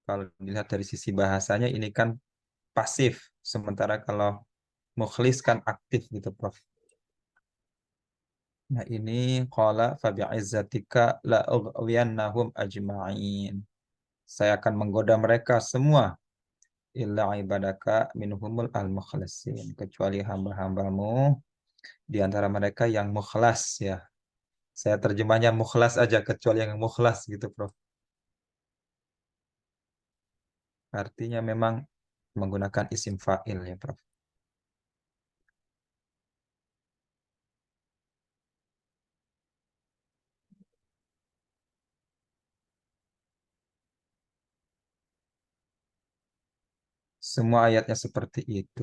Kalau dilihat dari sisi bahasanya ini kan pasif, sementara kalau mukhlis kan aktif gitu, Prof. Nah, ini qala fa bi'izzatika la ughwiyannahum ajma'in. Saya akan menggoda mereka semua illa ibadaka minhumul al-mukhlasin, kecuali hamba-hambamu di antara mereka yang mukhlas ya. Saya terjemahnya mukhlas aja, kecuali yang mukhlas gitu, Prof. Artinya memang menggunakan isim fa'il ya, Prof. Semua ayatnya seperti itu.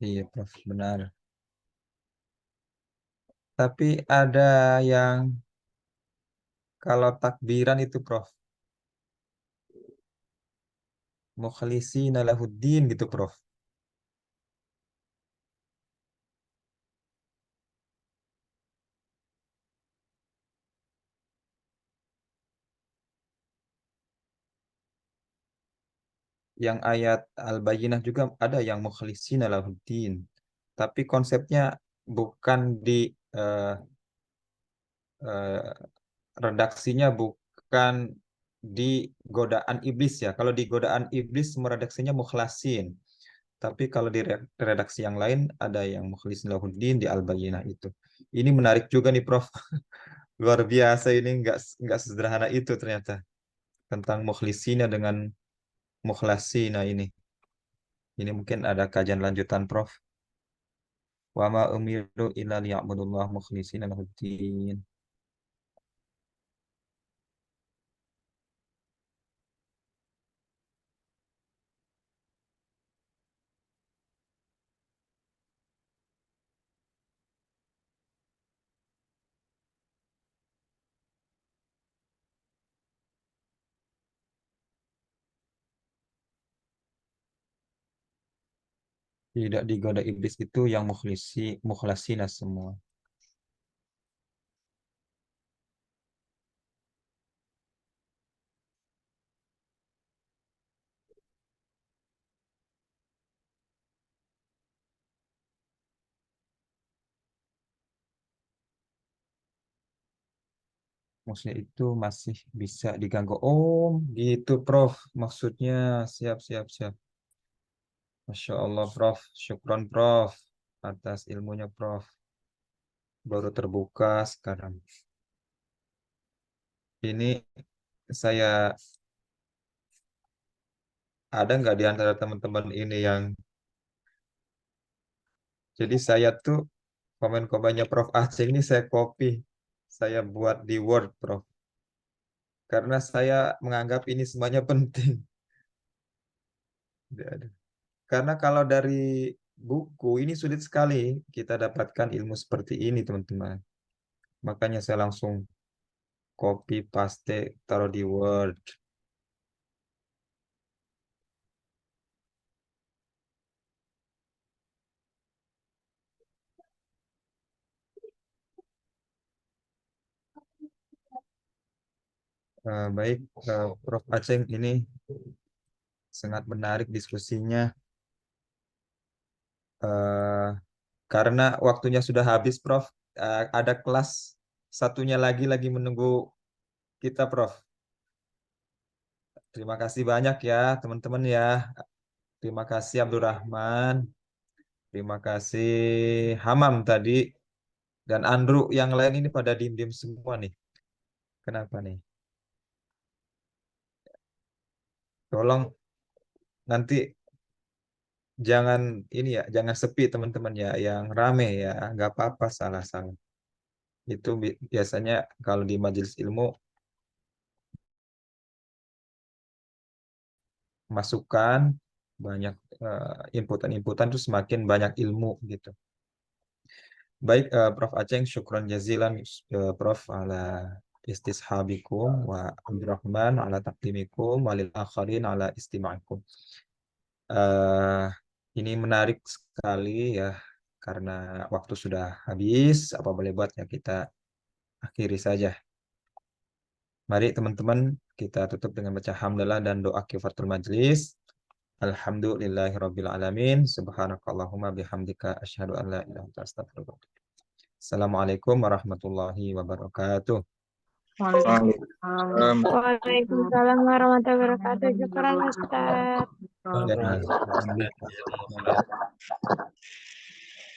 Iya, Prof, benar. Tapi ada yang kalau takbiran itu, Prof, mukhlisina lahuddin gitu, Prof. Yang ayat Al-Bayyinah juga ada yang mukhlisina lahuddin. Tapi konsepnya bukan di eh, eh, redaksinya bukan di godaan iblis ya. Kalau di godaan iblis semua redaksinya mukhlasin. Tapi kalau di redaksi yang lain ada yang mukhlisin lahuddin di Al-Bayyinah itu. Ini menarik juga nih, Prof. Luar biasa, ini nggak sederhana itu ternyata tentang mukhlisina dengan Mukhlasina ini. Ini mungkin ada kajian lanjutan, Prof. Wa ma umiru illa liya'budullah mukhlishina lahuddin. Tidak digoda iblis itu yang mukhlasina semua. Maksudnya itu masih bisa diganggu. Oh, gitu, Prof. Maksudnya siap, siap, siap. Masya Allah, Prof. Syukron, Prof. Atas ilmunya, Prof. Baru terbuka sekarang. Ini saya ada nggak di antara teman-teman ini yang jadi saya tuh komen-komennya Prof. Aceh ini saya copy, saya buat di Word, Prof. Karena saya menganggap ini semuanya penting. Karena kalau dari buku ini sulit sekali kita dapatkan ilmu seperti ini, teman-teman. Makanya saya langsung copy paste taruh di Word. Baik, Prof. Aceh ini sangat menarik diskusinya. Eh, karena waktunya sudah habis, Prof. Ada kelas satunya lagi menunggu kita, Prof. Terima kasih banyak ya, teman-teman ya. Terima kasih Abdurrahman. Terima kasih Hamam tadi. Dan Andrew yang lain ini pada diem-diem semua nih. Kenapa nih? Tolong nanti jangan ini ya, jangan sepi teman-teman ya, yang rame ya, nggak apa-apa salah-salah. Itu biasanya kalau di majelis ilmu masukan banyak inputan-inputan tuh semakin banyak ilmu gitu. Baik, Prof. Aceng, syukran jazilan, Prof. ala istishabikum wa Abdurrahman ala taklimikum walil akharin ala istima'ikum. Eh, ini menarik sekali ya, karena waktu sudah habis. Apa boleh buat ya kita akhiri saja. Mari teman-teman kita tutup dengan baca hamdalah dan doa kifaratul majlis. Alhamdulillahirabbil alamin. Subhanakallahumma bihamdika asyhadu an la ilaha illa anta astaghfiruka wa atubu ilaik. Assalamualaikum warahmatullahi wabarakatuh. Waalaikumsalam. Waalaikumsalam warahmatullahi wabarakatuh. Syukuran Ustaz. Ya,